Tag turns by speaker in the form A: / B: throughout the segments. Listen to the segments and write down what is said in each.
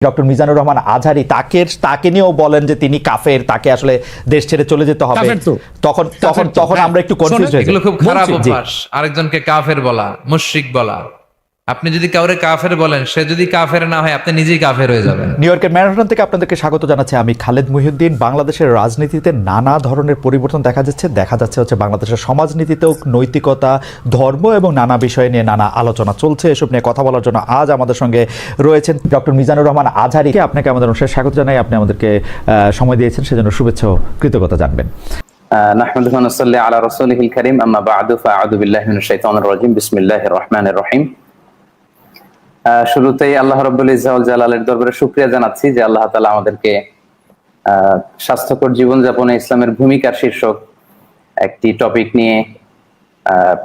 A: Doctor Mizanur Rahman Azhari তাকে নিয়েও বলেন যে তিনি কাফের, তাকে আসলে দেশ ছেড়ে চলে যেতে হবে। তখন আমরা একটু কনফিউজ হয়ে যাই।
B: এগুলো খুব খারাপ অভ্যাস, আরেকজনকে কাফের বলা, মুশরিক বলা। আপনি যদি কাউরে কাফের বলেন, সে যদি কাফের না হয় আপনি নিজেই কাফের হয়ে যাবেন।
A: নিউ ইয়র্কের ম্যানহাটন থেকে আপনাদেরকে স্বাগত জানাচ্ছি আমি খালেদ মুহিউদ্দিন। বাংলাদেশের রাজনীতিতে নানা ধরনের পরিবর্তন দেখা যাচ্ছে হচ্ছে বাংলাদেশের সমাজনীতিতেও নৈতিকতা, ধর্ম এবং নানা বিষয় নিয়ে নানা আলোচনা চলছে। এসব নিয়ে কথা বলার জন্য আজ আমাদের সঙ্গে রয়েছেন ডক্টর মিজানুর রহমান আজহারি। আপনাকে আমাদের অনুষ্ঠানে স্বাগত জানাই। আপনি আমাদেরকে সময় দিয়েছেন, সেজন্য শুভেচ্ছা ও কৃতজ্ঞতা জানবেন।
C: নাহমাদুহু ওয়া নুসাল্লি আলা রাসূলিহিল কারীম, আম্মা বা'দু, ফাআউযু বিল্লাহি মিনাশ শাইতানির রাজীম, বিসমিল্লাহির রহমানির রহিম। শুরুতেই আল্লাহ রাব্বুল ইজ্জা ওয়াল জালালের দরবারে শুকরিয়া জানাচ্ছি যে আল্লাহ তাআলা আমাদেরকে স্বাস্থ্যকর জীবনযাপনে ইসলামের ভূমিকার শীর্ষক একটি টপিক নিয়ে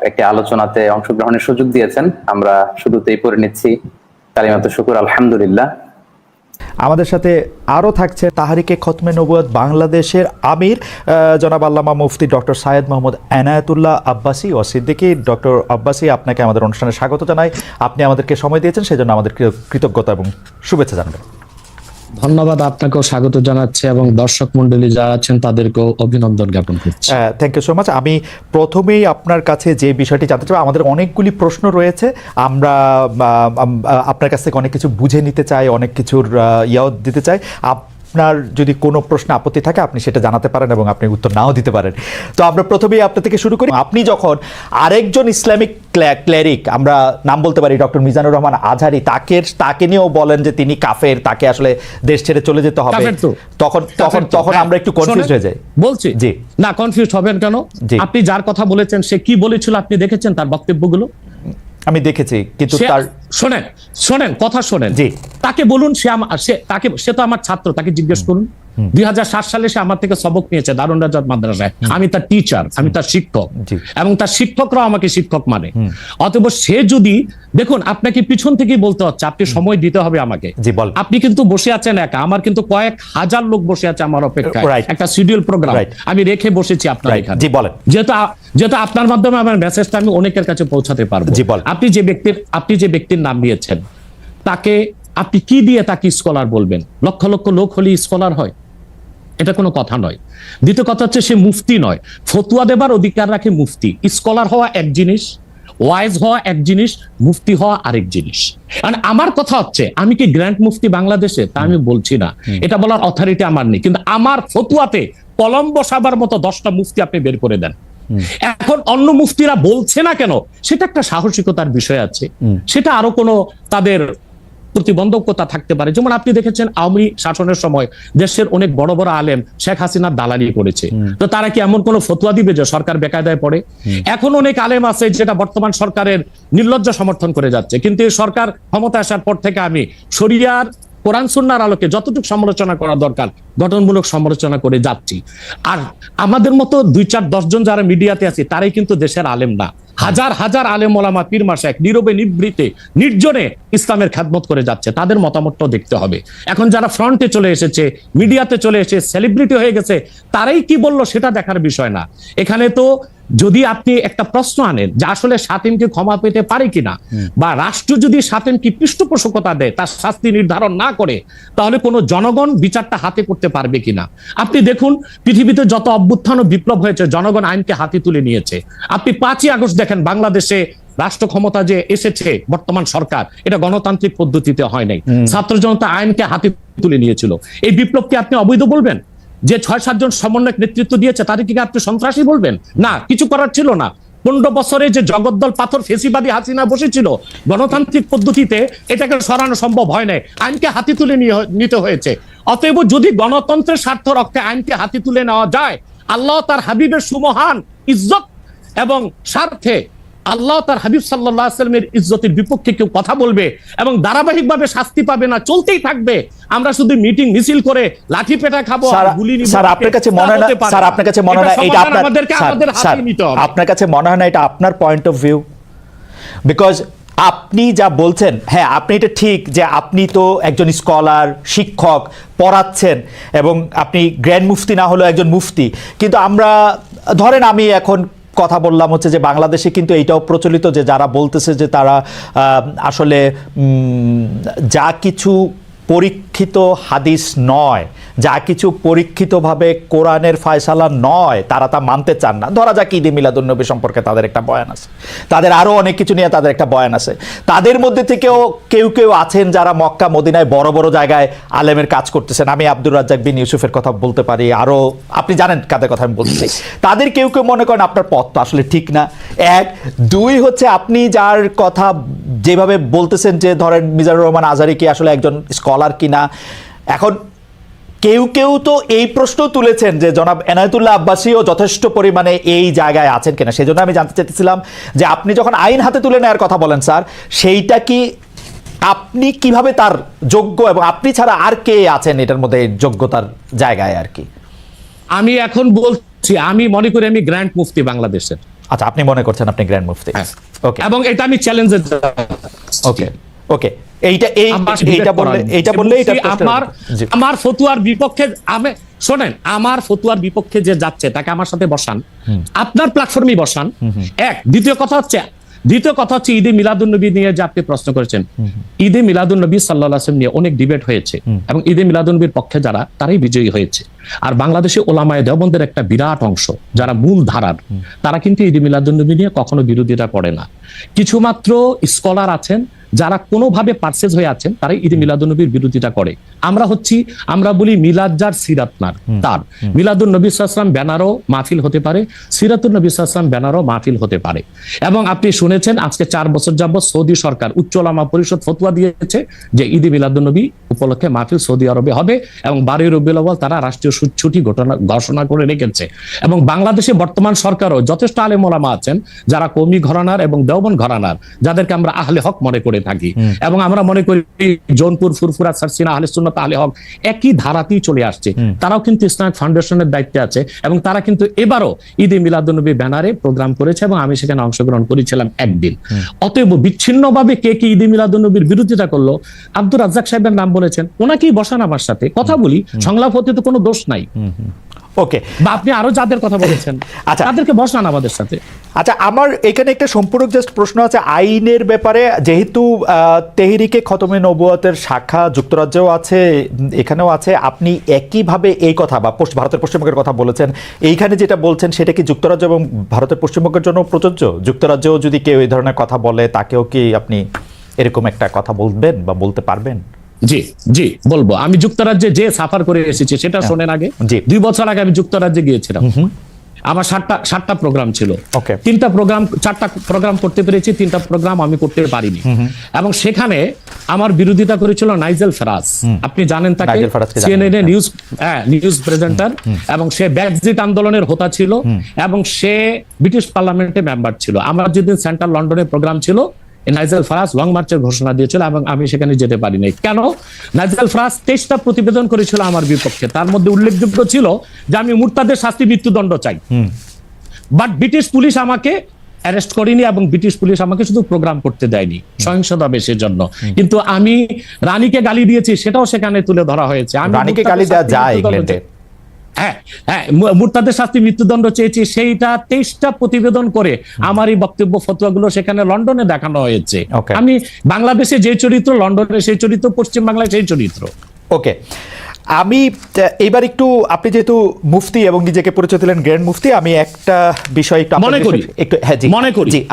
C: একটি আলোচনাতে অংশগ্রহণের সুযোগ দিয়েছেন। আমরা শুরুতেই পড়ে নিচ্ছি কালিমাতুশ শুকর, আলহামদুলিল্লাহ।
A: আমাদের সাথে আরও থাকছে তাহরিকে খতমে নবুয়ত বাংলাদেশের আমির জনাব আল্লামা মুফতি ডক্টর সাইয়েদ মোহাম্মদ এনায়েতুল্লাহ আব্বাসী ও সিদ্দিকী। ডক্টর আব্বাসী, আপনাকে আমাদের অনুষ্ঠানে স্বাগত জানাই। আপনি আমাদেরকে সময় দিয়েছেন, সেজন্য আমাদের কৃতজ্ঞতা এবং শুভেচ্ছা জানাবেন।
D: ধন্যবাদ, আপনাকেও স্বাগত জানাচ্ছি এবং দর্শক মণ্ডলী যারা আছেন তাদেরকেও অভিনন্দন জ্ঞাপন করছি।
A: Thank you so much. আমি প্রথমেই আপনার কাছে যে বিষয়টি জানতে চাই, আমাদের অনেকগুলি প্রশ্ন রয়েছে, আমরা আপনার কাছ থেকে অনেক কিছু বুঝে নিতে চাই, অনেক কিছুর ইয়াও দিতে চাই। আপনার যদি কোনো প্রশ্ন আপত্তি থাকে আপনি সেটা জানাতে পারেন এবং আপনি উত্তর নাও দিতে পারেন। তো আমরা প্রথমেই আপনার থেকে শুরু করি। আপনি যখন আরেকজন ইসলামিক ক্লেরিক, আমরা নাম বলতে পারি ডক্টর মিজানুর রহমান আজহারি, তাকে নিয়েও বলেন যে তিনি কাফের, তাকে আসলে দেশ ছেড়ে চলে যেতে হবে, তখন আমরা একটু কনফিউজ হয়ে যাই।
D: বলছি
A: জি
D: না, কনফিউজ হবেন কেন? আপনি যার কথা বলেছেন সে কি বলেছিল আপনি দেখেছেন তার বক্তব্যগুলো?
A: আমি দেখেছি, কিন্তু তার
D: শোনেন কথা শোনেন।
A: জি,
D: তাকে বলুন, সে তো আমার ছাত্র, তাকে জিজ্ঞেস করুন। 2007 সালে সে আমার থেকে সবক নিয়েছে দারুন রাজাত মাদ্রাসায়। আমি তার টিচার, আমি তার শিক্ষক, এবং তার শিক্ষকরাও আমাকে শিক্ষক মানে। অতএব সে যদি, দেখুন আপনাকে পিছন থেকেই বলতে হচ্ছে, আপনি সময় দিতে হবে আমাকে। আপনি কিন্তু বসে আছেন একা, আমার কিন্তু কয়েক হাজার লোক বসে আছে আমার অপেক্ষায়, একটা শিডিউল প্রোগ্রাম আমি রেখে বসেছি আপনার এখানে। যেহেতু আপনার মাধ্যমে আমার মেসেজটা আমি অনেকের কাছে পৌঁছাতে পারবো। আপনি যে ব্যক্তির নাম নিয়েছেন, তাকে আপনি কি দিয়ে তাকে স্কলার বলবেন? লক্ষ লক্ষ লোক হলে স্কলার হয়? এটা কোনো কথা নয়। দ্বিতীয় কথা হচ্ছে, সে মুফতি নয়, ফতুয়া দেবার অধিকার রাখে মুফতি। স্কলার হওয়া এক জিনিস, ওয়াইজ হওয়া এক জিনিস, মুফতি হওয়া আরেক জিনিস। মানে আমার কথা হচ্ছে, আমি কি গ্র্যান্ড মুফতি বাংলাদেশে তা আমি বলছি না, এটা বলার অথরিটি আমার নেই, কিন্তু আমার ফতুয়াতে কলম বসাবার মতো 10টা মুফতি আপনি বের করে দেন। এখন অন্য মুফতিরা বলছে না কেন, সেটা একটা সাহসিকতার বিষয় আছে, সেটা আরো কোনো তাদের প্রতিবন্ধকতা থাকতে পারে। যেমন আপনি দেখেছেন আওয়ামী শাসনের সময় দেশের অনেক বড় বড় আলেম শেখ হাসিনার দালালি করেছে, তো তারা কি এমন কোন ফতোয়া দিবে যে সরকার বেকায়দায় পড়ে? এখন অনেক আলেম আছে যেটা বর্তমান সরকারের নির্লজ্জ সমর্থন করে যাচ্ছে, কিন্তু এই সরকার ক্ষমতা আসার পর থেকে আমি শরিয়ার কোরআন সুন্নাহর আলোকে যতটুকু সমালোচনা করা দরকার গঠনমূলক সমালোচনা করে যাচ্ছি। আর আমাদের মতো 2-4-10 জন যারা মিডিয়াতে আছে তারাই কিন্তু দেশের আলেম না। হাজার হাজার আলেম ওলামা, পীর মাশায়েখ নীরবে নিভৃতে নির্জনে ইসলামের খেদমত করে যাচ্ছে, তাদের মতামতটাও দেখতে হবে। এখন যারা ফ্রন্টে চলে এসেছে, মিডিয়াতে চলে এসে সেলিব্রিটি হয়ে গেছে, তারাই কি বললো সেটা দেখার বিষয় না। এখানে তো যদি আপনি একটা প্রশ্ন আনেন যে আসলে শাতিমকে ক্ষমা পেতে পারে কিনা, বা রাষ্ট্র যদি শাতিমকে পৃষ্ঠপোষকতা দেয়, তার শাস্তি নির্ধারণ না করে, তাহলে কোনো জনগণ বিচারটা হাতে করতে পারবে কিনা? আপনি দেখুন পৃথিবীতে যত অভ্যুত্থান ও বিপ্লব হয়েছে, জনগণ আইনকে হাতে তুলে নিয়েছে। আপনি 5ই আগস্ট দেখেন, বাংলাদেশে রাষ্ট্র ক্ষমতা যে এসেছে বর্তমান সরকার, এটা গণতান্ত্রিক পদ্ধতিতে হয় নাই, ছাত্র জনতা আইনকে হাতে তুলে নিয়েছিল। এই বিপ্লবকে আপনি অবৈধ বলবেন? যে 6-7 জন সমন্বয়ক নেতৃত্ব দিয়েছে তাদেরকে আপনি সন্ত্রাসী বলবেন? না, কিছু করার ছিল না। 15 বছরে যে জগদ্দল পাথর ফেসিবাদী হাসিনা বসেছিল, গণতান্ত্রিক পদ্ধতিতে এটাকে সরানো সম্ভব হয় নাই, আইনকে হাতে তুলে নিতে হয়েছে। অতএব যদি গণতন্ত্রের স্বার্থ রক্ষে আইনকে হাতে তুলে নেওয়া যায়, আল্লাহ তার হাবিবের সুমহান ইজ্জত এবং স্বার্থে আল্লাহ তার হাবিব সাল্লাল্লাহু আলাইহি ওয়াসাল্লামের ইজ্জতের বিপক্ষে কেউ কথা বলবে এবং ধারাবাহিকভাবে শাস্তি পাবে না, চলতেই থাকবে। আমরা শুধু মিটিং মিছিল করে লাঠি পেটা খাবো আর গুলি নিব।
A: স্যার আপনার কাছে মনে হয় না, স্যার আপনার কাছে মনে হয় না এটা আমাদের হাতে নিতে হবে? আপনার কাছে মনে হয় না এটা আপনার পয়েন্ট অফ ভিউ? বিকজ আপনি যা বলছেন, হ্যাঁ আপনি এটা ঠিক যে আপনি তো একজন স্কলার, শিক্ষক, পড়াচ্ছেন এবং আপনি গ্র্যান্ড মুফতি না হলেও একজন মুফতি, কিন্তু আমরা ধরেন আমি এখন কথা বললাম হচ্ছে যে বাংলাদেশে কিন্তু এইটাও প্রচলিত যে যারা বলতেছে যে তারা আসলে যা কিছু পরীক্ষিত হাদিস নয়, যা কিছু পরীক্ষিতভাবে কোরআনের ফয়সালা নয়, তারা তা মানতে চান না। ধরা যাক ঈদে মিলাদুন্নবী সম্পর্কে তাদের একটা বয়ান আছে, তাদের আরও অনেক কিছু নিয়ে তাদের একটা বয়ান আছে। তাদের মধ্যে থেকেও কেউ কেউ আছেন যারা মক্কা মদিনায় বড় বড় জায়গায় আলেমের কাজ করতেছেন। আমি আব্দুর রাজ্জাক বিন ইউসুফের কথা বলতে পারি, আরও আপনি জানেন কাদের কথা আমি বলছি। তাদের কেউ কেউ মনে করেন আপনার পথ তো আসলে ঠিক না। এক, দুই হচ্ছে আপনি যার কথা যেভাবে বলতেছেন যে ধরেন মিজানুর রহমান আজহারী কি আসলে একজন স্কলার কিনা। এখন কেউ কেউ তো এই প্রশ্ন তুলেছেন যে জনাব এনায়েতুল্লাহ আব্বাসীও যথেষ্ট পরিমাণে এই জায়গায় আছেন কিনা। সেই জন্য আমি জানতে চাইতেছিলাম যে আপনি যখন আইন হাতে তুলে নেওয়ার কথা বলেন স্যার, সেইটা কি আপনি কিভাবে তার যোগ্য, এবং আপনি ছাড়া আর কে আছেন এটার মধ্যে যোগ্যতার জায়গায় আর কি?
D: আমি এখন বলছি, আমি মনে করি আমি গ্র্যান্ড মুফতি বাংলাদেশের।
A: আচ্ছা, আপনি মনে করছেন আপনি গ্র্যান্ড মুফতি? ওকে,
D: এবং এটা আমি চ্যালেঞ্জে
A: ওকে ওকে
D: আমার ফতুয়ার বিপক্ষে শোনেন, আমার ফতুয়ার বিপক্ষে যে যাচ্ছে তাকে আমার সাথে বসান, আপনার প্ল্যাটফর্মে বসান। এক, দ্বিতীয় কথা হচ্ছে ঈদে মিলাদুন্নবী নিয়ে যে আপনি প্রশ্ন করেছেন, ঈদে মিলাদুন্নবী সাল্লাল্লাহু আলাইহি ওয়াসাল্লাম নিয়ে অনেক ডিবেট হয়েছে এবং ঈদে মিলাদুন্নবীর পক্ষে যারা, তারাই বিজয়ী হয়েছে। আর বাংলাদেশে ওলামায়ে দেওবন্দের একটা বিরাট অংশ যারা মূল ধারার, তারা কিন্তু ঈদে মিলাদুন্নবী নিয়ে কখনো বিরোধিতা করে না। কিছুমাত্র স্কলার আছেন যারা কোনোভাবে পারসেজ হয়ে আছেন, তারাই ঈদে মিলাদুন্নবীর বিরোধিতা করে। আমরা বলি মিলাদ যার সিরাত নার তার, মিলাদুন নবী সাল্লাল্লাহু আলাইহি ওয়াসাল্লাম ব্যানারও মাহফিল হতে পারে, সিরাতুন নবী সাল্লাল্লাহু আলাইহি ওয়াসাল্লাম ব্যানারও মাহফিল হতে পারে। এবং আপনি শুনেছেন আজকে 4 বছর যাবত সৌদি সরকার উচ্চ ওলামা পরিষদ ফতোয়া দিয়েছে যে ঈদে মিলাদুন্নবী উপলক্ষে মাহফিল সৌদি আরবে হবে এবং 12 রবিউল আউয়াল তারা রাষ্ট্রীয় ছুটি ঘোষণা করে রেখেছে। এবং বাংলাদেশে বর্তমান সরকারও যথেষ্ট আলেম ওলামা আছেন যারা কওমি ঘরানার এবং দেওবন্দ ঘরানার, যাদেরকে আমরা আহলে হক মনে করে থাকি। এবং আমরা মনে করি জৌনপুর, ফুরফুরা, সারসিনা, আহলে সুন্নাত, আহলে হক একই ধারাতেই চলে আসছে। তারাও কিন্তু ইসলামিক ফাউন্ডেশনের দায়িত্বে আছে এবং তারা কিন্তু এবারও ঈদে মিলাদুন্নবী ব্যানারে প্রোগ্রাম করেছে এবং আমি সেখানে অংশগ্রহণ করেছিলাম একদিন। অতএব বিচ্ছিন্নভাবে কে কি ঈদে মিলাদুন্নবীর বিরোধিতা করলো, আব্দুর রাজ্জাক সাহেবের নাম বলেছেন, ওনাকেই বসান আমার সাথে কথা বলি, সংলাপ হতে তো কোনো দোষ নাই।
A: ওকে,
D: বা আপনি আরো যাদের কথা বলেছেন তাদেরকে বসান আমাদের সাথে।
A: আচ্ছা, আমার এখানে একটা সম্পূরক জাস্ট প্রশ্ন আছে আইনের ব্যাপারে। যেহেতু তেহরিকে খতমে নবুয়তের শাখা যুক্তরাজ্যেও আছে, এখানেও আছে, আপনি একইভাবে এই কথা বা ভারতের পশ্চিমবঙ্গের কথা বলেছেন, এইখানে যেটা বলছেন সেটা কি যুক্তরাজ্য এবং ভারতের পশ্চিমবঙ্গের জন্য প্রযোজ্য? যুক্তরাজ্যেও যদি কেউ এই ধরনের কথা বলে তাকেও কি আপনি এরকম একটা কথা বলবেন বা বলতে পারবেন?
D: জি জি বলবো। আমি যুক্তরাজ্যে যে সাফার করে এসেছি সেটা শোনেন আগে। 2 বছর আগে আমি যুক্তরাজ্যে গিয়েছিলাম। আমার 7টা প্রোগ্রাম ছিল। 4টা প্রোগ্রাম করতে পেরেছি, 3টা প্রোগ্রাম আমি করতে পারিনি। এবং সেখানে আমার বিরোধিতা করেছিল নাইজেল ফারাজ। আপনি জানেন তাকে, সিএনএন নিউজ প্রেজেন্টার, এবং সে ব্রেক্সিট আন্দোলনের হোতা ছিল এবং সে ব্রিটিশ পার্লামেন্টে মেম্বার ছিল। আমার যেদিন সেন্ট্রাল লন্ডনে প্রোগ্রাম ছিল, নাইজেল ফারাজ লং মার্চের ঘোষণা দিয়েছিল এবং আমি সেখানে যেতে পারিনি। কেন? নাইজেল ফারাজ 23টা প্রতিবেদন করেছিল আমার বিপক্ষে, তার মধ্যে উল্লেখযোগ্য ছিল যে আমি মুরতাদের শাস্তি মৃত্যুদণ্ড চাই। বাট ব্রিটিশ পুলিশ আমাকে অ্যারেস্ট করেনি এবং ব্রিটিশ পুলিশ আমাকে শুধু প্রোগ্রাম করতে দেয়নি সহিংসতা বেশের জন্য। কিন্তু আমি রানীকে গালি দিয়েছি, সেটাও সেখানে তুলে ধরা হয়েছে। আমি
A: রানীকে গালি দেওয়া যায় ইংল্যান্ডে?
D: মুরতাদের শাস্তি মৃত্যুদণ্ড চেয়েছি, সেইটা 23টা প্রতিবেদন করে আমার এই বক্তব্য ফতোয়াগুলো সেখানে লন্ডনে দেখানো হয়েছে। আমি বাংলাদেশে যে চরিত্র, লন্ডনে সেই চরিত্র, পশ্চিম বাংলায় সেই চরিত্র।
A: ওকে, আমি এবার একটু, আপনি যেহেতু মুফতি এবং নিজেকে পরিচয় দিলেন গ্র্যান্ড মুফতি, আমি একটা বিষয় একটু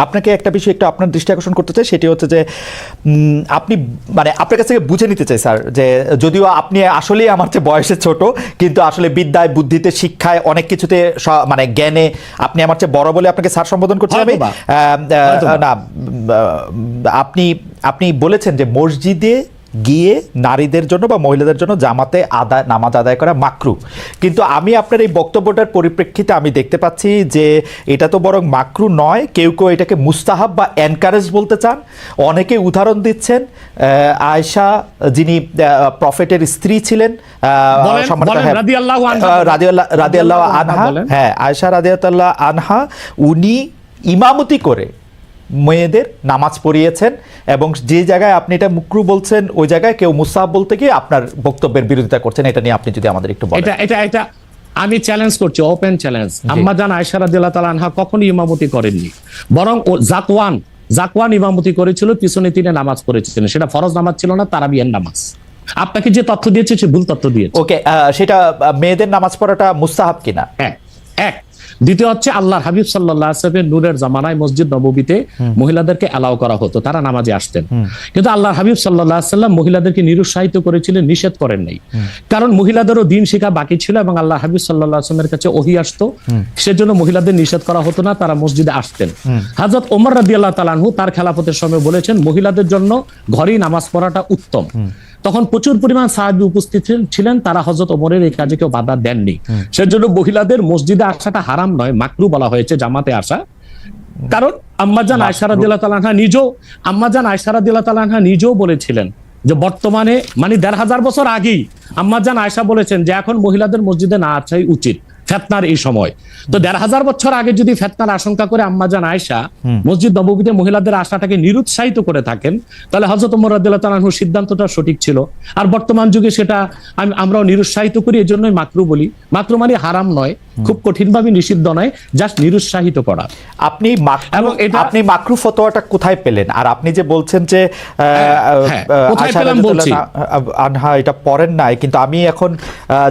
A: আপনাকে একটা বিষয় একটু আপনার দৃষ্টি আকর্ষণ করতে চাই। সেটি হচ্ছে যে আপনি মানে আপনার কাছ থেকে বুঝে নিতে চাই স্যার, যে যদিও আপনি আসলেই আমার চেয়ে বয়সে ছোট, কিন্তু আসলে বিদ্যায়, বুদ্ধিতে, শিক্ষায়, অনেক কিছুতে মানে জ্ঞানে আপনি আমার চেয়ে বড় বলে আপনাকে স্যার সম্বোধন করছি আমি। না, আপনি বলেছেন যে মসজিদে গিয়ে নারীদের জন্য বা মহিলাদের জন্য জামাতে নামাজ আদায় করা মাকরু। কিন্তু আমি আপনার এই বক্তব্যটার পরিপ্রেক্ষিতে আমি দেখতে পাচ্ছি যে এটা তো বরং মাকরু নয়, কেউ কেউ এটাকে মুস্তাহাব বা এনকারেজ বলতে চান। অনেকে উদাহরণ দিচ্ছেন আয়েশা, যিনি প্রফেটের স্ত্রী ছিলেন, রাদিয়াল্লাহু আনহা, হ্যাঁ আয়েশা রাদিয়াল্লাহু আনহা, উনি ইমামতি করে মেয়েদের নামাজ পড়িয়েছেন এবং যে জায়গায় আপনি এটা মুকরু বলছেন ওই জায়গায় কেউ মুস্তাহাব বলতে গিয়ে আপনার বক্তব্যের বিরোধিতা করছেন। এটা নিয়ে আপনি যদি আমাদের একটু বলেন।
D: এটা আমি চ্যালেঞ্জ করছি, ওপেন চ্যালেঞ্জ। আম্মা জান আয়েশা রাদিয়াল্লাহু তাআলা আনহা কখনোই ইমামতি করেননি, বরং জাকওয়ান ইমামতি করেছিল, পিছনে তিনি নামাজ পড়েছিলেন। সেটা ফরজ নামাজ ছিল না, তারাবিহের নামাজ। আপনাকে যে তথ্য দিয়েছে সে ভুল তথ্য দিয়েছে।
A: ওকে, সেটা মেয়েদের নামাজ পড়াটা মুস্তাহাব কিনা?
D: এক দ্বিতীয় হচ্ছে আল্লাহর হাবিব সাল্লাল্লাহু আলাইহি ওয়াসাল্লামের নূরের জামানায় মসজিদ নববীতে মহিলাদেরকে অ্যালাউ করা হতো, তারা নামাজে আসতেন। কিন্তু আল্লাহর হাবিব সাল্লাল্লাহু আলাইহি ওয়াসাল্লাম মহিলাদেরকে নিরুৎসাহিত করেছিলেন, নিষেধ করেন নাই। কারণ মহিলাদেরও দিন শেখা বাকি ছিল এবং আল্লাহর হাবিব সাল্লাল্লাহু আলাইহি ওয়াসাল্লামের কাছে ওহী আসতো, সেজন্য মহিলাদের নিষেধ করা হতো না, তারা মসজিদে আসতেন। হযরত ওমর রাদিয়াল্লাহু তাআলা আনহু তার খেলাফতের সময় বলেছেন মহিলাদের জন্য ঘরেই নামাজ পড়াটা উত্তম। তখন প্রচুর পরিমাণ সাহাবী উপস্থিত ছিলেন, তারা হযরত ওমরের এই কাজে কেউ বাধা দেননি। সেজন্য মহিলাদের মসজিদে আসাটা হারাম নয়, মাকরু বলা হয়েছে জামাতে আসা। কারণ আম্মাজান আয়েশা রাদিয়াল্লাহু তাআলা আনহা নিজেও বলেছিলেন যে বর্তমানে মানে ১৫০০ বছর আগেই আম্মাজান আয়েশা বলেছেন যে এখন মহিলাদের মসজিদে না আসাই উচিত ফিতনার এই সময়। তো ১৫০০ বছর আগে যদি ফিতনার আশঙ্কা করে আম্মাজান আয়েশা মসজিদ নববীতে মহিলাদের আসাটাকে নিরুৎসাহিত করে থাকেন, তাহলে হযরত ওমর রাদিয়াল্লাহু তাআলা আনহুর সিদ্ধান্তটা সঠিক ছিল। আর বর্তমান যুগে সেটা আমরাও নিরুৎসাহিত করি, এজন্যই মাকরু বলি। মাকরু মানে হারাম নয়, খুব কঠিনভাবে নিষিদ্ধ নয়, জাস্ট নিরুৎসাহিত করা।
A: আপনি মাকরু ফতোয়াটা কোথায় পেলেন? আর আপনি যে বলছেন যে
D: কোথায় পেলাম বলছি,
A: আনহা এটা পড়েন নাই, কিন্তু আমি এখন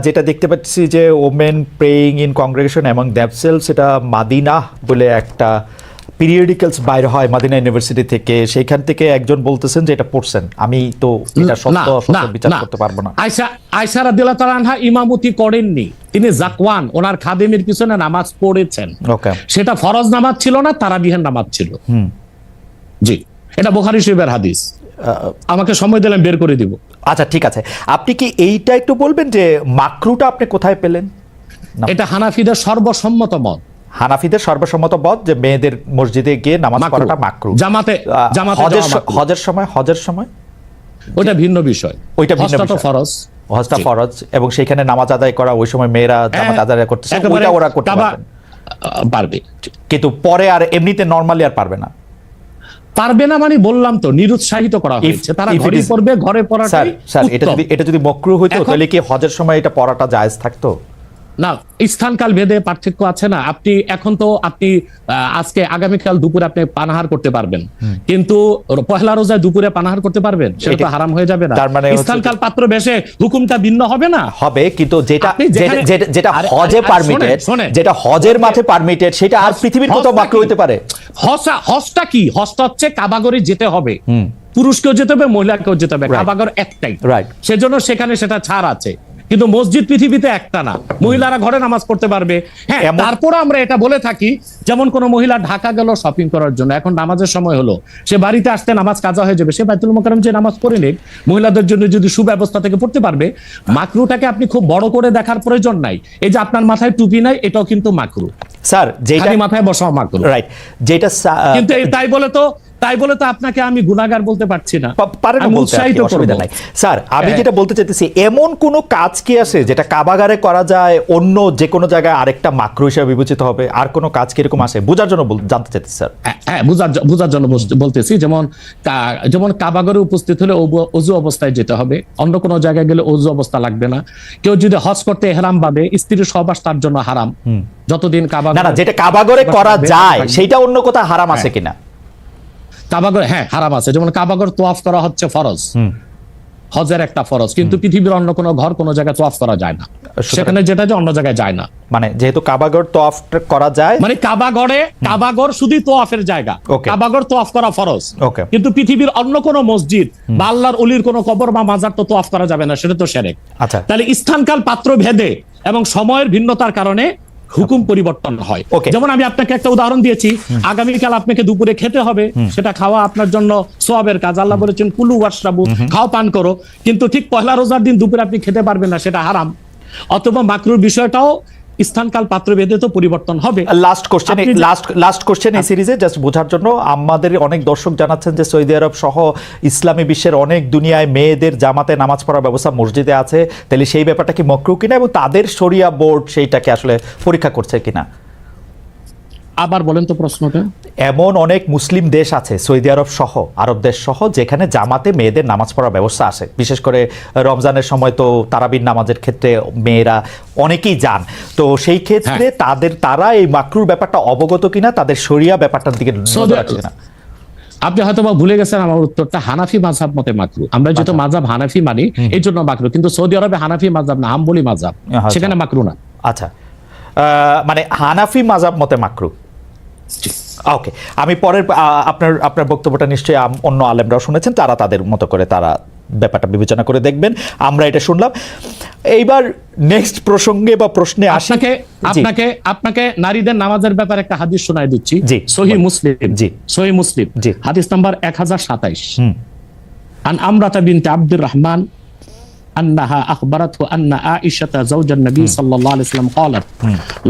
A: যেটা দেখতে পাচ্ছি যে women praying in congregation among themselves, এটা মাদিনা বলে একটা পিরিয়ডিক্যালস বাইরে হয় মাদিনা ইউনিভার্সিটি থেকে, সেইখান থেকে একজন বলতেছেন যে এটা পড়ছেন। আমি তো এটা সত্য বিচার করতে পারবো না।
D: আয়েশা রাদিয়াল্লাহু তাআলা আনহা ইমামতি করেননি, তিনি জাকওয়ান ওনার খাদেমের পিছনে নামাজ পড়েছেন।
A: ওকে,
D: সেটা ফরজ নামাজ ছিল না, তারাবিহের নামাজ ছিল। জি, এটা বুখারী শরীফের হাদিস। আমাকে সময় দিলেন, বের করে দিব।
A: আচ্ছা ঠিক আছে, আপনি কি এইটা একটু বলবেন যে মাকরুটা আপনি কোথায় পেলেন?
D: এটা হানাফিদের সর্বসম্মত মত।
A: হানাফিদের সর্বসম্মত মত যে মেয়েদের মসজিদে গিয়ে নামাজ পড়াটা মাকরু।
D: জামাতে
A: হজের সময়
D: ওটা ভিন্ন বিষয়,
A: ওইটা ভিন্ন বিষয়।
D: ফরজ,
A: হজটা ফরজ এবং সেখানে নামাজ আদায় করা, ওই সময় মেয়েরা জামাত আদায় করতেছে, ওইটা ওরা করতে
D: পারবে,
A: কিন্তু পরে আর এমনিতে নরমালি আর পারবে না।
D: পারবে না মানে বললাম তো নিরুৎসাহিত করা হয়েছে, তারা ঘরে পড়বে, ঘরে পড়াটাই
A: স্যার এটা যদি মাকরু হইতো তাহলে কি হজের সময় এটা পড়াটা জায়েজ থাকতো?
D: না, স্থানকাল ভেদে পার্থক্য আছে না। আপনি এখন তো আজকে আগামীকাল দুপুরে আপনি পানাহার করতে পারবেন, কিন্তু পহেলা রোজায় দুপুরে পানাহার করতে পারবেন, সেটা তো হারাম হয়ে যাবে না। স্থানকাল পাত্র বেশে হুকুমটা ভিন্ন হবে না?
A: হবে, কিন্তু যেটা হজে পারমিটেড, যেটা হজের মাঠে পারমিটেড, সেটা আর পৃথিবীর কোথাও মাকরু হইতে পারে?
D: হজটা কি? হজটা হচ্ছে কাবাগরে যেতে হবে, পুরুষকেও যেতে হবে, মহিলাকেও যেতে হবে, কাবাগর একটাই, সেজন্য সেখানে সেটা ছাড় আছে। কিন্তু মসজিদ পৃথিবীতে একটা না, মহিলারা ঘরে নামাজ পড়তে পারবে। হ্যাঁ, তারপর আমরা এটা বলে থাকি, যেমন কোন মহিলা ঢাকা গেল শপিং করার জন্য, এখন নামাজের সময় হলো, সে বাড়িতে আসতে নামাজ কাজা হয়ে যাবে, সে বাইতুল মোকাররম যে নামাজ পড়ে নেক, মহিলাদের জন্য যদি সুব্যবস্থা থেকে পড়তে পারবে। মাকরুটাকে আপনি খুব বড় করে দেখার প্রয়োজন নাই। এই যে আপনার মাথায় টুপি নাই, এটাও কিন্তু মাকরু
A: স্যার, যেটা
D: মাথায় বসাও মাকরু,
A: রাইট। যেটা
D: কিন্তু তাই বলে তো আপনাকে আমি গুনাহগার বলতে পারছি না,
A: স্যার। আমি যেটা বলতে চাইতেছি, এমন কোন কাজ কি আছে যেটা কাবাগারে করা যায়, অন্য যে কোনো জায়গায় আরেকটা মাকরু হিসেবে বিবেচিত হবে? আর কোন কাজ কি এরকম আছে? বোঝার জন্য জানতে চাইতেছি স্যার।
D: হ্যাঁ, বোঝার জন্য বলতেছি। যেমন কাবাগারে উপস্থিত হলে ওযু অবস্থায় যেতে হবে, অন্য কোনো জায়গায় গেলে ওযু অবস্থা লাগবে না। কেউ যদি হজ করতে ইহরাম বাঁধে, স্ত্রীর সহবাস তার জন্য হারাম যতদিন কাবাগারে,
A: না যেটা কাবাগারে করা যায় সেটা অন্য কোথাও হারাম আছে কিনা?
D: কাবাগর, হ্যাঁ হারাম আছে। যেমন কাবাগর তোয়াফ করা হচ্ছে ফরজ, হজের একটা ফরজ, কিন্তু পৃথিবীর অন্য কোনো ঘর কোনো জায়গায় তোয়াফ করা যায় না, সেখানে যেটা যে অন্য জায়গায় যায় না।
A: মানে যেহেতু কাবাগর তোয়াফ করা যায়,
D: মানে কাবাগর শুধু তোয়াফের জায়গা, কাবাগর তোয়াফ করা ফরজ, কিন্তু পৃথিবীর অন্য কোনো মসজিদ বা আল্লাহর ওলির কোনো কবর বা মাজার তো তোয়াফ করা যাবে না, সেটা তো শিরক।
A: আচ্ছা,
D: তাহলে স্থানকাল পাত্র ভেদে এবং সময়ের ভিন্নতার কারণে হুকুম পরিবর্তন হয়। যেমন আমি আপনাকে একটা উদাহরণ দিয়েছি, আগামীকাল আপনাকে দুপুরে খেতে হবে, সেটা খাওয়া আপনার জন্য সওয়াবের কাজ। আল্লাহ বলেছেন কুলু ওয়াশরাবু, খাও পান করো, কিন্তু ঠিক পহেলা রোজার দিন দুপুরে আপনি খেতে পারবেন না, সেটা হারাম। অথবা মাকরুর বিষয়টাও স্থানকাল পাত্র ভেদে তো পরিবর্তন হবে।
A: লাস্ট কোশ্চেন এই সিরিজে জাস্ট বোঝার জন্য, আমাদের অনেক দর্শক জানাচ্ছেন যে সৌদি আরব সহ ইসলামী বিশ্বের অনেক দুনিয়ায় মেয়েদের জামাতে নামাজ পড়ার ব্যবস্থা মসজিদে আছে, তাহলে সেই ব্যাপারটা কি মাকরু কিনা এবং তাদের শরিয়া বোর্ড সেইটাকে আসলে পরীক্ষা করছে কিনা?
D: আবার বলেন তো প্রশ্নটা।
A: এমন অনেক মুসলিম দেশ আছে, সৌদি আরব সহ, আরব দেশ সহ, যেখানে জামাতে মেয়েদের নামাজ পড়ার ব্যবস্থা আছে। বিশেষ করে রমজানের সময় তো তারাবির নামাজের ক্ষেত্রে মেয়েরা অনেকেই যান, তো সেই ক্ষেত্রে তারা এই মাকরুর ব্যাপারটা অবগত কিনা, তাদের শরিয়া ব্যাপারটার দিকে নজর রাখছে কিনা?
D: আপনি হয়তো বা ভুলে গেছেন আমার উত্তরটা, হানাফি মাযহাব মতে মাকরু। আমরা যেহেতু মাযহাব হানাফি মানি এই জন্য মাকরু, কিন্তু সৌদি আরবে হানাফি মাযহাব না, হাম্বলি মাযহাব, সেখানে মাকরু না।
A: আচ্ছা, মানে হানাফি মাযহাব মতে মাকরু। ওকে, আমি পরের আপনার বক্তব্যটা নিশ্চয়ই অন্য আলেমরাও শুনেছেন, তারা তাদের মতো করে তারা ব্যাপারটা বিবেচনা করে দেখবেন। আমরা এটা শুনলাম। এইবার নেক্সট প্রসঙ্গে বা প্রশ্নে আসি।
D: আপনাকে নারীদের নামাজের ব্যাপারে একটা হাদিস শোনাই দিচ্ছি,
A: জি,
D: সহিহ মুসলিম,
A: জি,
D: সহিহ মুসলিম,
A: জি,
D: হাদিস নাম্বার 1027, আন আমরাতা বিনতে আব্দুর রহমান أنها أخبرته أن عائشة زوج النبي صلى الله عليه وسلم قالت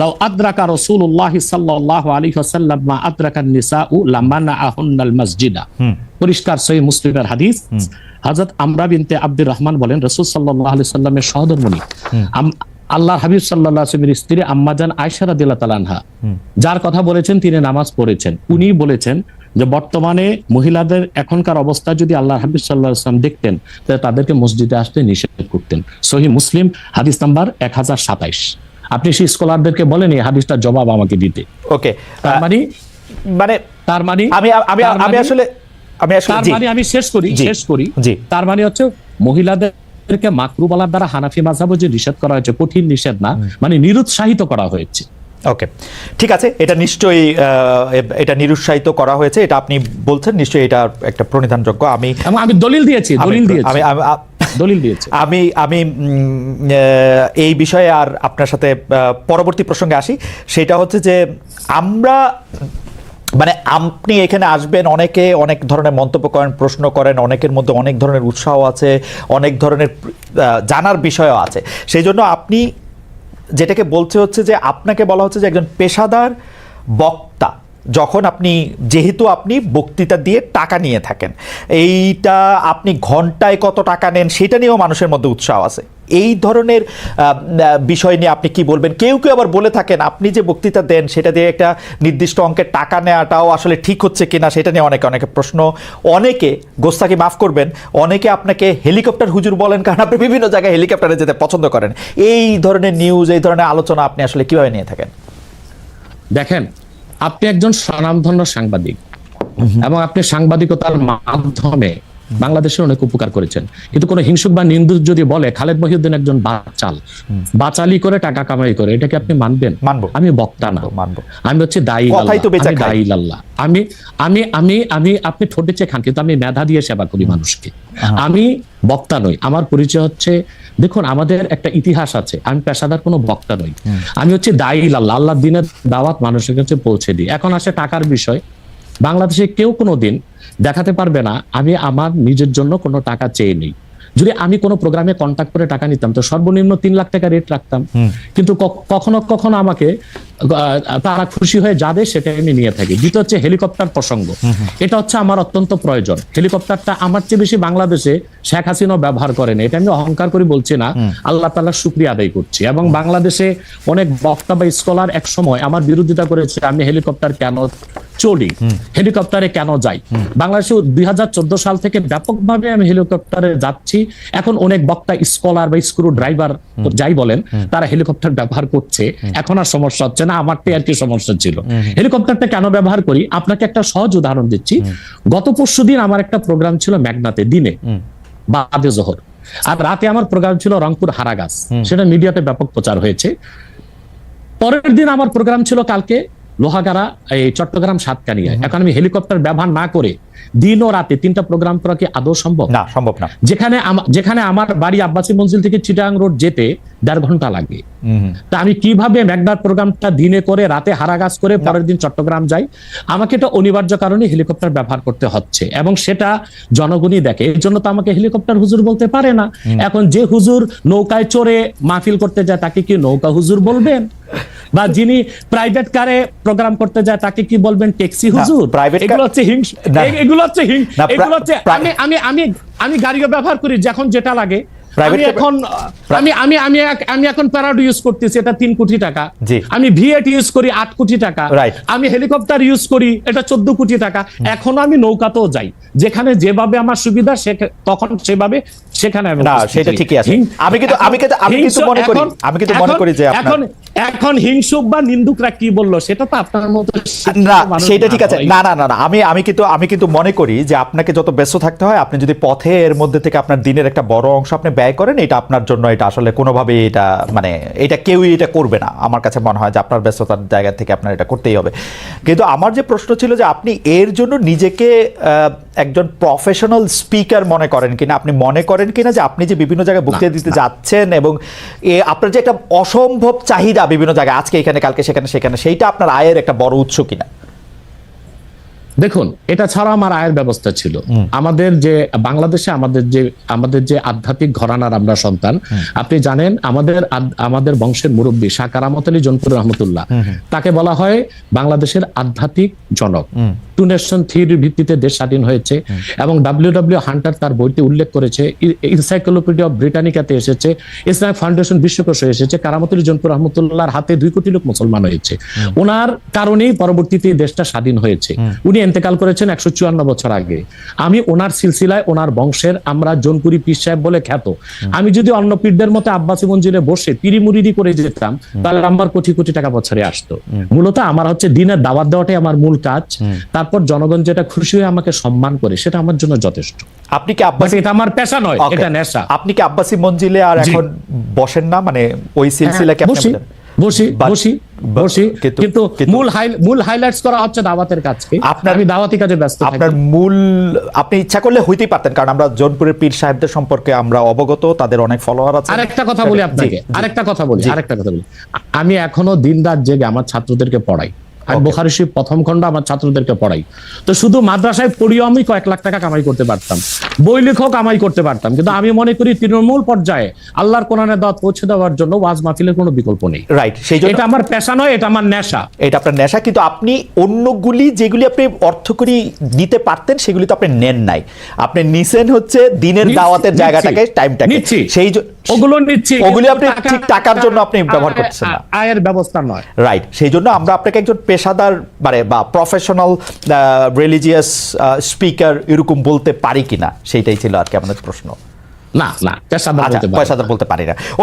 D: لو أدرك رسول الله صلى الله عليه وسلم ما أدرك النساء لمنعهن المسجد। পরিষ্কার সহিহ মুসলিমের হাদিস। হযরত আমরা বিনতে আব্দুর রহমান বলেন রাসূল সাল্লাল্লাহু আলাইহি সাল্লামের সহধর্মিণী আল্লাহর হাবিব সাল্লাল্লাহু আলাইহি ওয়াসাল্লামের স্ত্রী আম্মাজান আয়েশা রাদিয়াল্লাহু তাআলা আনহা, যার কথা বলেছেন তিনি নামাজ পড়েছেন, উনি বলেছেন যে বর্তমানে মহিলাদের এখনকার অবস্থা যদি আল্লাহর হাবিব সাল্লাল্লাহু আলাইহি ওয়াসাল্লাম দেখতেন তাহলে তাদেরকে মসজিদে আসতে নিষেধ করতেন। সহিহ মুসলিম হাদিস নাম্বার 1027। আপনি সেই স্কলারদেরকে বলেন এই হাদিসটার জবাব আমাকে দিতে।
A: ওকে,
D: তার মানে আমি শেষ করি। তার মানে হচ্ছে মহিলাদেরকে মাকরু বলার দ্বারা হানাফি মাযহাবে যে নিষেধ করা হয়েছে, কঠিন নিষেধ না, মানে নিরুৎসাহিত করা হয়েছে।
A: ওকে, ঠিক আছে, এটা নিশ্চয়ই এটা নিরুৎসাহিত করা হয়েছে, এটা আপনি বলছেন, নিশ্চয়ই এটা একটা প্রণিধানযোগ্য।
D: আমি দলিল দিয়েছি।
A: আমি এই বিষয়ে আর আপনার সাথে পরবর্তী প্রসঙ্গে আসি। সেটা হচ্ছে যে আমরা মানে আপনি এখানে আসবেন, অনেকে অনেক ধরনের মন্তব্য করেন, প্রশ্ন করেন, অনেকের মধ্যে অনেক ধরনের উৎসাহ আছে, অনেক ধরনের জানার বিষয়ও আছে। সেই জন্য আপনি যেটাকে বলছে হচ্ছে যে আপনাকে বলা হচ্ছে যে একজন পেশাদার বক্তা, যখন যেহেতু আপনি বক্তৃতা দিয়ে টাকা নিয়ে থাকেন, এইটা আপনি ঘন্টায় কত টাকা নেন সেটা নিয়েও মানুষের মধ্যে উৎসাহ আছে। এই ধরনের বিষয় নিয়ে আপনি কি বলবেন? কেউ কেউ আবার বলে থাকেন আপনি যে বক্তৃতা দেন সেটা দিয়ে একটা নির্দিষ্ট অঙ্কের টাকা নেওয়াটাও আসলে ঠিক হচ্ছে কিনা সেটা নিয়ে অনেকে প্রশ্ন। অনেকে, গোস্তাকি মাফ করবেন, অনেকে আপনাকে হেলিকপ্টার হুজুর বলেন, কারণ আপনি বিভিন্ন জায়গায় হেলিকপ্টারে যেতে পছন্দ করেন। এই ধরনের নিউজ, এই ধরনের আলোচনা আপনি আসলে কিভাবে নিয়ে থাকেন?
D: দেখেন, আপনি একজন স্বনামধন্য সাংবাদিক এবং আপনি সাংবাদিকতার মাধ্যমে বাংলাদেশের অনেক উপকার করেছেন, কিন্তু কোন হিংসুক বা নিন্দুক যদি বলে খালেদ মহিউদ্দিন একজন বাচালি করে টাকা কামাই করে, এটাকে আপনি মানবেন?
A: মানবো।
D: আমি বক্তা না, আমি হচ্ছে দায়ী আল্লাহ। আমি আপনি ঠোঁটে চেয়ে খান, কিন্তু আমি মেধা দিয়ে সেবা করি মানুষকে। আমি বক্তা নই। আমার পরিচয় হচ্ছে, দেখুন আমাদের একটা ইতিহাস আছে, আমি পেশাদার কোনো বক্তা নই, আমি হচ্ছে দায়ী আল্লাহ। আল্লাহর দিনের দাওয়াত মানুষের কাছে পৌঁছে দিই। এখন আসে টাকার বিষয়। বাংলাদেশে কেউ কোনোদিন দেখাতে পারবে না আমি আমার নিজের জন্য কোনো টাকা চেয়ে নেই। যদি আমি কোনো প্রোগ্রামে কন্ট্যাক্ট করে টাকা নিতাম তো সর্বনিম্ন 3 লাখ টাকা রেট রাখতাম, কিন্তু কখনো কখনো আমাকে তারা খুশি হয়ে যাবে সেটা আমি নিয়ে থাকি। দ্বিতীয় হচ্ছে হেলিকপ্টার প্রসঙ্গ, এটা হচ্ছে আমার অত্যন্ত প্রয়োজন। হেলিকপ্টারটা আমার চেয়ে বেশি বাংলাদেশে শেখ হাসিনা ব্যবহার করেন, এটা আমি অহংকার করে বলছি না, আল্লাহ তাআলার শুকরিয়া আদায় করছি। এবং বাংলাদেশে অনেক বক্তা বা স্কলার এক সময় আমার বিরোধিতা করেছে, আমি হেলিকপ্টার কেন চলি, হেলিকপ্টারে কেন যাই। বাংলাদেশে 2014 সাল থেকে ব্যাপকভাবে আমি হেলিকপ্টারে যাচ্ছি। এখন অনেক বক্তা, স্কলার বা স্ক্রু ড্রাইভার যাই বলেন, তারা হেলিকপ্টার ব্যবহার করছে। এখন আর সমস্যা হচ্ছে না, আমারটাই আর কি সমস্যা ছিল। হেলিকপ্টারটা কেন ব্যবহার করি, আপনাকে একটা সহজ উদাহরণ দিচ্ছি। গত পরশুদিন আমার একটা প্রোগ্রাম ছিল মেঘনাতে, দিনে বাদে জোহর, আর রাতে আমার প্রোগ্রাম ছিল রংপুর হারাগাছ, সেটা মিডিয়াতে ব্যাপক প্রচার হয়েছে। পরের দিন আমার প্রোগ্রাম ছিল কালকে লোহাগাড়া, এই চট্টগ্রাম সাতকানিয়ায়। এখন আমি হেলিকপ্টার ব্যবহার না করে দিন ও রাতে 3টা প্রোগ্রাম করা কি আদৌ সম্ভব?
A: না, সম্ভব না।
D: যেখানে আমার বাড়ি আব্বাসী মঞ্জিল থেকে চিটাগাং রোড যেতে 1.5 ঘন্টা লাগে। তা আমি কিভাবে মেঘনার প্রোগ্রামটা দিনে করে রাতে হারাগাছ করে পরের দিন চট্টগ্রাম যাই? আমাকে এটা অনিবার্য কারণে হেলিকপ্টার ব্যবহার করতে হচ্ছে, এবং সেটা জনগণই দেখে। এর জন্য তো আমাকে হেলিকপ্টার হুজুর বলতে পারে না। এখন যে হুজুর নৌকায় চড়ে মাহফিল করতে যায় তাকে কি নৌকা হুজুর বলবেন? বা যিনি প্রাইভেট কারে প্রোগ্রাম করতে যায় তাকে কি বলবেন ট্যাক্সি হুজুর? এগুলো হচ্ছে আমি গাড়িও ব্যবহার করি যখন যেটা লাগে। আমি এখন প্যারাডো ইউজ করতেছি, এটা 3 কোটি টাকা। আমি ভিএট ইউজ করি 8 কোটি টাকা। আমি হেলিকপ্টার ইউজ করি, এটা 14 কোটি টাকা। এখনো আমি নৌকাতেও যাই, যেখানে যেভাবে আমার সুবিধা তখন সেভাবে সেখানে আমি।
A: না, সেটা ঠিকই আছে। আমি কিন্তু মনে করি যে
D: এখন হিংসুক বা নিন্দুকরা কি বললো সেটা তো আপনার মতো
A: না সেটা ঠিক আছে, না না না না, আমি কিন্তু মনে করি যে আপনাকে যত ব্যস্ত থাকতে হয়, আপনি যদি পথে এর মধ্যে থেকে আপনার দিনের একটা বড় অংশ আপনি ব্যয় করেন, এটা আপনার জন্য এটা আসলে কোনোভাবে এটা মানে এটা কেউই এটা করবে না। আমার কাছে মনে হয় যে আপনার ব্যস্ততার জায়গা থেকে আপনার এটা করতেই হবে। কিন্তু আমার যে প্রশ্ন ছিল যে আপনি এর জন্য নিজেকে একজন প্রফেশনাল স্পিকার মনে করেন কিনা, আপনি মনে করেন কিনা যে আপনি যে বিভিন্ন জায়গায় বক্তৃতা দিতে যাচ্ছেন এবং আপনার যে একটা অসম্ভব চাহিদা বিভিন্ন জায়গায়, আজকে এখানে কালকে সেখানে সেখানে, সেইটা আপনার আয়ের একটা বড় উৎস কিনা?
D: দেখুন, এটা ছাড়া আমার আয়ের ব্যবস্থা ছিল। আমাদের যে বাংলাদেশে আমাদের যে আধ্যাত্মিক ঘরানার আমরা সন্তান, আপনি জানেন আমাদের বংশের মুরব্বী শাহ কারামত আলী জৌনপুর রহমতুল্লাহ, তাকে বলা হয় বাংলাদেশের আধ্যাত্মিক জনক। টু নেশন থিওরির ভিত্তিতে দেশ স্বাধীন হয়েছে এবং ডব্লিউ হান্টার তার বইতে উল্লেখ করেছে, এনসাইক্লোপিডিয়া অফ ব্রিটানিকাতে এসেছে, ইসলামিক ফাউন্ডেশন বিশ্বকোষে এসেছে, কারামত আলী জৌনপুর রহমতুল্লাহর হাতে 2 কোটি লোক মুসলমান হয়েছে। ওনার কারণেই পরবর্তীতে দেশটা স্বাধীন হয়েছে। উনি ইন্তেকাল করেছেন 154 বছর আগে। আমি ওনার সিলসিলায়, ওনার বংশের আমরা জৌনপুরি পীর সাহেব বলে খ্যাত। আমি যদি অন্য পীরদের মতো আব্বাসী মঞ্জিলে বসে পিরি মুরিদি করে যেতাম, তাহলে আমার কোটি কোটি টাকা বছরে আসতো। মূলত আমার হচ্ছে দিনের দাওয়াত দেওয়াটাই আমার মূল কাজ। তারপর জনগণ যেটা খুশি হয়ে আমাকে সম্মান করে, সেটা আমার জন্য যথেষ্ট।
A: আপনি কি আব্বাসী,
D: এটা আমার পেশা নয়, এটা নেশা।
A: আপনি কি আব্বাসী মঞ্জিলে আর এখন বসেন না, মানে ওই সিলসিলা কি আপনি?
D: বসি, কিন্তু মূল হাইলাইটস করা হচ্ছে দাওয়াতের কাজকে। আমি দাওয়াতি কাজে ব্যস্ত থাকি।
A: আপনার মূল, আপনি ইচ্ছা করলে হইতেই পারতেন, কারণ আমরা জৌনপুরের পীর সাহেবদের সম্পর্কে আমরা অবগত, তাদের অনেক ফলোয়ার আছে।
D: আরেকটা কথা বলি আপনাকে, আরেকটা কথা বলি। আমি এখনো দিন রাত জেগে আমার ছাত্রদেরকে পড়াই। আমি বুখারী শরীফ প্রথম খণ্ড আমার ছাত্রদেরকে পড়াই। তো শুধু মাদ্রাসায় পড়িও আমি কয়েক লাখ টাকা কামাই করতে পারতাম, বই লেখক কামাই করতে পারতাম, কিন্তু আমি মনে করি তৃণমূল পর্যায়ে আল্লাহর কোরআনের দাওয়াত পৌঁছে দেওয়ার জন্য ওয়াজ মাহফিলের কোনো বিকল্প নেই।
A: রাইট, সেই জন্য
D: এটা আমার পেশা নয়, এটা আমার নেশা।
A: এটা আপনার নেশা, কিন্তু আপনি অন্যগুলি যেগুলি আপনি অর্থকরী নিতে পারতেন সেগুলি তো আপনি নেন নাই। আপনি নিছেন হচ্ছে দিনের দাওয়াতের জায়গাটাকে, টাইমটাকে, সেই
D: ওগুলো নিচ্ছি,
A: ওগুলি আপনি ঠিক টাকার জন্য আপনি ব্যবহার করছেন না,
D: আয়ের ব্যবস্থা নয়।
A: রাইট, সেই জন্য আমরা আপনাকে একজন পেশাদার মানে বা প্রফেশনাল রিলিজিয়াস স্পিকার এরকম বলতে পারি কিনা, সেইটাই ছিল আর কি আমাদের প্রশ্ন।
D: না, পেশাদার
A: পেশাদার বলতে পারি না।